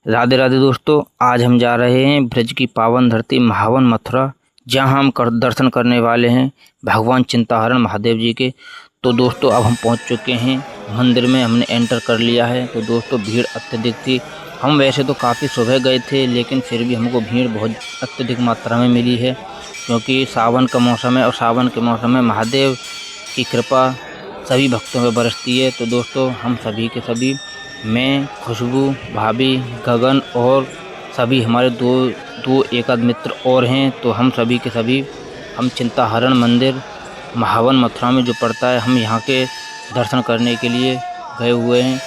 राधे राधे दोस्तों, आज हम जा रहे हैं ब्रज की पावन धरती महावन मथुरा, जहां हम दर्शन करने वाले हैं भगवान चिंताहरण महादेव जी के। तो दोस्तों अब हम पहुंच चुके हैं मंदिर में, हमने एंटर कर लिया है। तो दोस्तों भीड़ अत्यधिक थी। हम वैसे तो काफ़ी सुबह गए थे, लेकिन फिर भी हमको भीड़ बहुत अत्यधिक मात्रा में मिली है, क्योंकि सावन का मौसम है और सावन के मौसम में महादेव की कृपा सभी भक्तों पर बरसती है। तो दोस्तों हम सभी के सभी, मैं, खुशबू, भाभी, गगन और सभी हमारे दो एक आध मित्र और हैं, तो हम सभी के सभी हम चिंताहरण मंदिर महावन मथुरा में जो पड़ता है, हम यहाँ के दर्शन करने के लिए गए हुए हैं।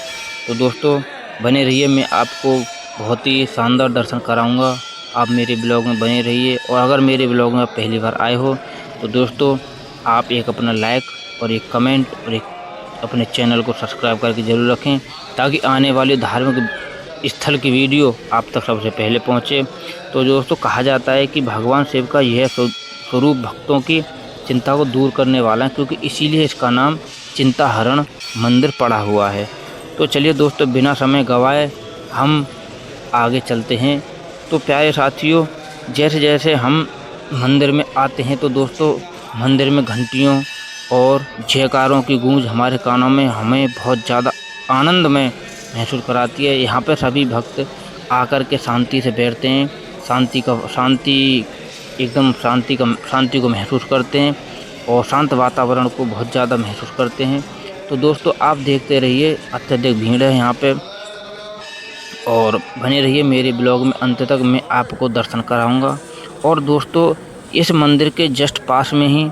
तो दोस्तों बने रहिए, मैं आपको बहुत ही शानदार दर्शन कराऊंगा। आप मेरे ब्लॉग में बने रहिए, और अगर मेरे ब्लॉग में आप पहली बार आए हो तो दोस्तों आप एक अपना लाइक और एक कमेंट और एक अपने चैनल को सब्सक्राइब करके ज़रूर रखें, ताकि आने वाली धार्मिक स्थल की वीडियो आप तक सबसे पहले पहुंचे। तो दोस्तों कहा जाता है कि भगवान शिव का यह स्वरूप भक्तों की चिंता को दूर करने वाला है, क्योंकि इसीलिए इसका नाम चिंताहरण मंदिर पड़ा हुआ है। तो चलिए दोस्तों बिना समय गवाए हम आगे चलते हैं। तो प्यारे साथियों, जैसे जैसे हम मंदिर में आते हैं तो दोस्तों मंदिर में घंटियों और जयकारों की गूंज हमारे कानों में हमें बहुत ज़्यादा आनंदमय महसूस कराती है। यहाँ पर सभी भक्त आकर के शांति से बैठते हैं, शांति को महसूस करते हैं और शांत वातावरण को बहुत ज़्यादा महसूस करते हैं। तो दोस्तों आप देखते रहिए, अत्यधिक भीड़ है यहाँ पे, और बने रहिए मेरे ब्लॉग में, अंत तक मैं आपको दर्शन कराऊंगा। और दोस्तों इस मंदिर के जस्ट पास में ही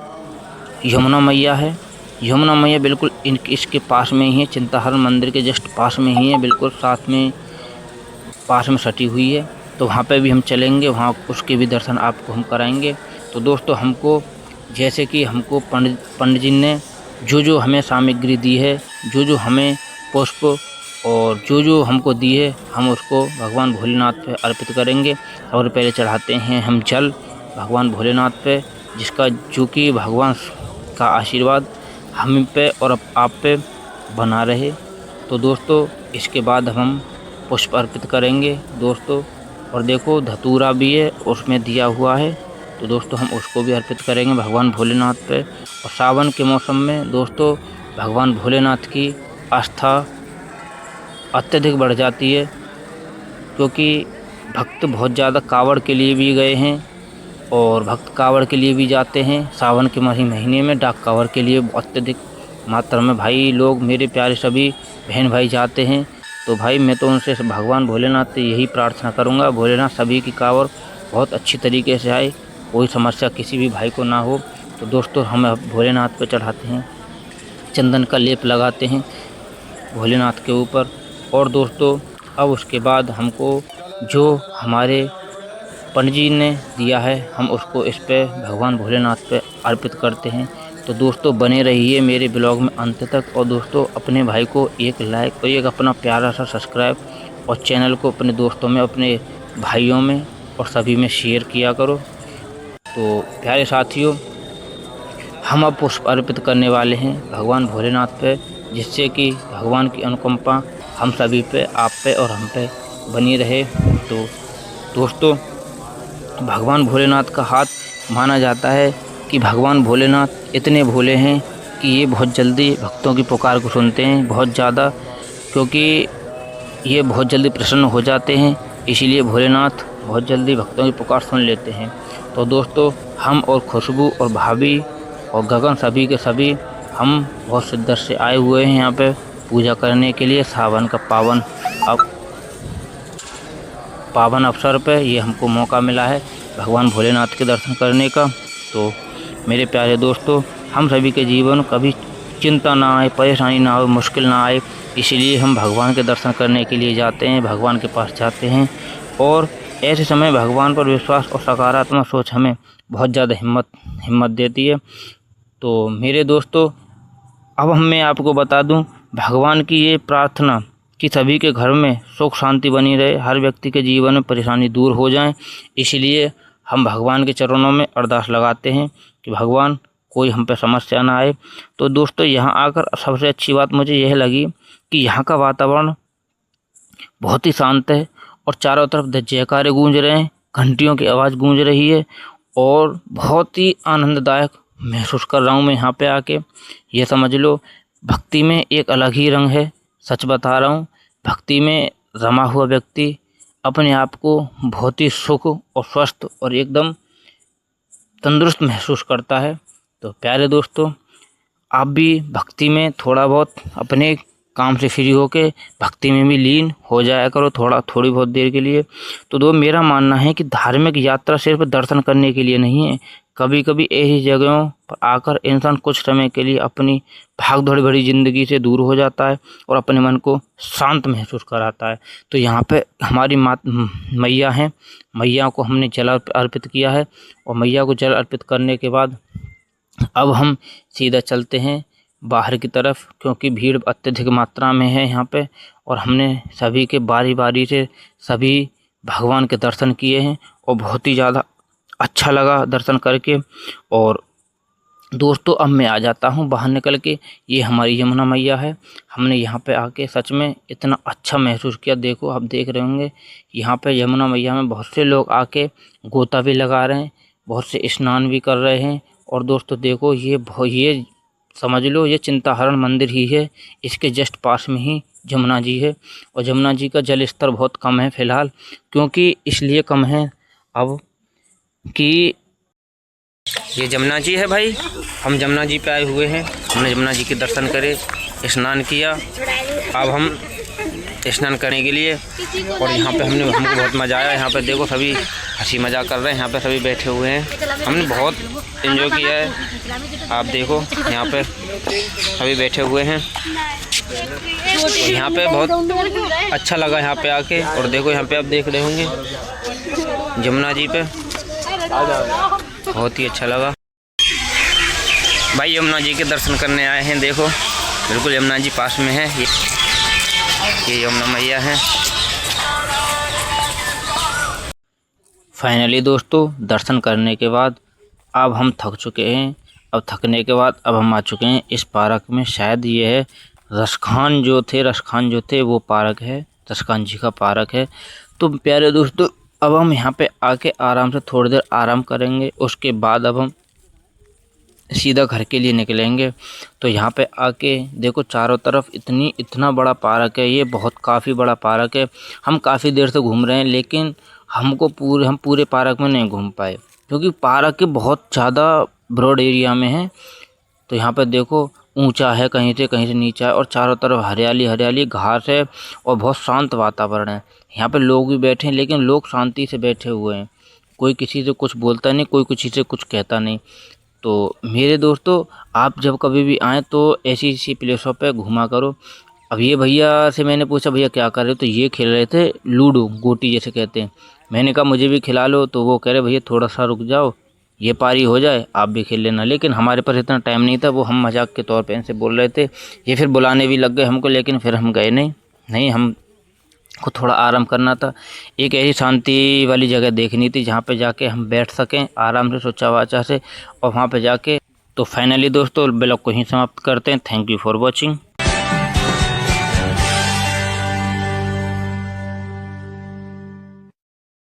यमुना मैया है। यमुना मैया बिल्कुल इसके पास में ही है, चिंताहरण मंदिर के जस्ट पास में ही है, बिल्कुल पास में सटी हुई है। तो वहाँ पे भी हम चलेंगे, वहाँ उसके भी दर्शन आपको हम कराएंगे। तो दोस्तों हमको जैसे कि हमको पंडित जी ने जो हमें सामग्री दी है, जो हमें पुष्प और जो हमको दी है, हम उसको भगवान भोलेनाथ पे अर्पित करेंगे। और पहले चढ़ाते हैं हम जल भगवान भोलेनाथ पे, जिसका जो कि भगवान का आशीर्वाद हम पे और आप पे बना रहे। तो दोस्तों इसके बाद हम पुष्प अर्पित करेंगे दोस्तों। और देखो धतूरा भी है उसमें दिया हुआ है, तो दोस्तों हम उसको भी अर्पित करेंगे भगवान भोलेनाथ पे। और सावन के मौसम में दोस्तों भगवान भोलेनाथ की आस्था अत्यधिक बढ़ जाती है, क्योंकि भक्त बहुत ज़्यादा कांवड़ के लिए भी गए हैं और भक्त कांवड़ के लिए भी जाते हैं। सावन के महीने में डाक कांवड़ के लिए अत्यधिक मात्रा में भाई लोग, मेरे प्यारे सभी बहन भाई जाते हैं। तो भाई मैं तो उनसे भगवान भोलेनाथ से यही प्रार्थना करूंगा, भोलेनाथ सभी की कांवड़ बहुत अच्छी तरीके से आए, कोई समस्या किसी भी भाई को ना हो। तो दोस्तों हम भोलेनाथ पे चढ़ाते हैं, चंदन का लेप लगाते हैं भोलेनाथ के ऊपर। और दोस्तों अब उसके बाद हमको जो हमारे पंडित जी ने दिया है, हम उसको इस पे भगवान भोलेनाथ पे अर्पित करते हैं। तो दोस्तों बने रहिए मेरे ब्लॉग में अंत तक। और दोस्तों अपने भाई को एक लाइक और एक अपना प्यारा सा सब्सक्राइब, और चैनल को अपने दोस्तों में, अपने भाइयों में और सभी में शेयर किया करो। तो प्यारे साथियों हम अब पुष्प अर्पित करने वाले हैं भगवान भोलेनाथ पे, जिससे कि भगवान की अनुकंपा हम सभी पे, आप पे और हम पे बनी रहे। तो दोस्तों भगवान भोलेनाथ का हाथ माना जाता है कि भगवान भोलेनाथ इतने भोले हैं कि ये बहुत जल्दी भक्तों की पुकार को सुनते हैं, बहुत ज़्यादा, क्योंकि ये बहुत जल्दी प्रसन्न हो जाते हैं। इसीलिए भोलेनाथ बहुत जल्दी भक्तों की पुकार सुन लेते हैं। तो दोस्तों हम और खुशबू और भाभी और गगन सभी के सभी हम बहुत शिद्दत से आए हुए हैं यहाँ पे पूजा करने के लिए। सावन का पावन अवसर पे ये हमको मौका मिला है भगवान भोलेनाथ के दर्शन करने का। तो मेरे प्यारे दोस्तों हम सभी के जीवन कभी चिंता ना आए, परेशानी ना हो, मुश्किल ना आए, इसीलिए हम भगवान के दर्शन करने के लिए जाते हैं, भगवान के पास जाते हैं। और ऐसे समय भगवान पर विश्वास और सकारात्मक सोच हमें बहुत ज़्यादा हिम्मत देती है। तो मेरे दोस्तों अब मैं आपको बता दूं, भगवान की ये प्रार्थना कि सभी के घर में सुख शांति बनी रहे, हर व्यक्ति के जीवन में परेशानी दूर हो जाए, इसलिए हम भगवान के चरणों में अरदास लगाते हैं कि भगवान कोई हम पे समस्या ना आए। तो दोस्तों यहाँ आकर सबसे अच्छी बात मुझे यह लगी कि यहाँ का वातावरण बहुत ही शांत है, और चारों तरफ जयकारे गूंज रहे हैं, घंटियों की आवाज़ गूंज रही है और बहुत ही आनंददायक महसूस कर रहा हूँ मैं यहाँ पे आके। ये समझ लो भक्ति में एक अलग ही रंग है, सच बता रहा हूँ। भक्ति में रमा हुआ व्यक्ति अपने आप को बहुत ही सुख और स्वस्थ और एकदम तंदुरुस्त महसूस करता है। तो प्यारे दोस्तों, आप भी भक्ति में थोड़ा बहुत अपने काम से फ्री होके भक्ति में भी लीन हो जाया करो थोड़ी बहुत देर के लिए। तो मेरा मानना है कि धार्मिक यात्रा सिर्फ दर्शन करने के लिए नहीं है। कभी कभी ऐसी जगहों पर आकर इंसान कुछ समय के लिए अपनी भाग दौड़ भरी ज़िंदगी से दूर हो जाता है और अपने मन को शांत महसूस कराता है। तो यहाँ पे हमारी मैया हैं, मैया को हमने जल अर्पित किया है और मैया को जल अर्पित करने के बाद अब हम सीधा चलते हैं बाहर की तरफ, क्योंकि भीड़ अत्यधिक मात्रा में है यहाँ पे। और हमने सभी के बारी बारी से सभी भगवान के दर्शन किए हैं और बहुत ही ज़्यादा अच्छा लगा दर्शन करके। और दोस्तों, अब मैं आ जाता हूँ बाहर निकल के। ये हमारी यमुना मैया है। हमने यहाँ पे आके सच में इतना अच्छा महसूस किया। देखो, आप देख रहे होंगे यहाँ पे यमुना मैया में बहुत से लोग आके गोता भी लगा रहे हैं, बहुत से स्नान भी कर रहे हैं। और दोस्तों देखो, ये समझ लो ये चिंताहरण मंदिर ही है। इसके जस्ट पास में ही जमुना जी है और जमुना जी का जल स्तर बहुत कम है फ़िलहाल। क्योंकि इसलिए कम है अब कि ये जमुना जी है भाई। हम जमुना जी पे आए हुए हैं, हमने जमुना जी के दर्शन करे, स्नान किया। अब हम स्नान करने के लिए, और यहाँ पे हमको बहुत मज़ा आया। यहाँ पे देखो सभी हंसी मजाक कर रहे हैं, यहाँ पे सभी बैठे हुए हैं। हमने बहुत एंजॉय किया है। आप देखो यहाँ पे सभी बैठे हुए हैं और यहाँ पे बहुत अच्छा लगा यहाँ पे आके। और देखो यहाँ पे आप देख रहे होंगे जमुना जी पे बहुत ही अच्छा लगा भाई। यमुना जी के दर्शन करने आए हैं। देखो बिल्कुल यमुना जी पास में है। ये यमुना मैया है। फाइनली दोस्तों, दर्शन करने के बाद अब हम थक चुके हैं। अब थकने के बाद अब हम आ चुके हैं इस पार्क में। शायद ये है रसखान जो थे वो पार्क है, रसखान जी का पार्क है। तो प्यारे दोस्तों, अब हम यहाँ पे आके आराम से थोड़ी देर आराम करेंगे। उसके बाद अब हम सीधा घर के लिए निकलेंगे। तो यहाँ पे आके देखो चारों तरफ इतना बड़ा पार्क है। ये काफ़ी बड़ा पार्क है। हम काफ़ी देर से घूम रहे हैं, लेकिन हम पूरे पार्क में नहीं घूम पाए, क्योंकि पार्क के बहुत ज़्यादा ब्रॉड एरिया में है। तो यहाँ पे देखो ऊंचा है, कहीं से नीचा है, और चारों तरफ हरियाली घास है और बहुत शांत वातावरण है। यहाँ पे लोग भी बैठे हैं, लेकिन लोग शांति से बैठे हुए हैं। कोई किसी से कुछ बोलता नहीं, कोई किसी से कुछ कहता नहीं। तो मेरे दोस्तों, आप जब कभी भी आएँ तो ऐसी प्लेसों पे घूमा करो। अब ये भैया से मैंने पूछा, भैया क्या कर रहे हो? तो ये खेल रहे थे लूडो, गोटी जैसे कहते हैं। मैंने कहा मुझे भी खिला लो। तो वो कह रहे भैया थोड़ा सा रुक जाओ, ये पारी हो जाए आप भी खेल लेना। लेकिन हमारे पास इतना टाइम नहीं था। वो हम मजाक के तौर पे इनसे बोल रहे थे। ये फिर बुलाने भी लग गए हमको, लेकिन फिर हम गए नहीं। हम को थोड़ा आराम करना था। एक ऐसी शांति वाली जगह देखनी थी जहाँ पे जाके हम बैठ सकें आराम से, सोचा वाचा से, और वहाँ पे जाके। तो फाइनली दोस्तों, ब्लॉग को ही समाप्त करते हैं। Thank you for watching.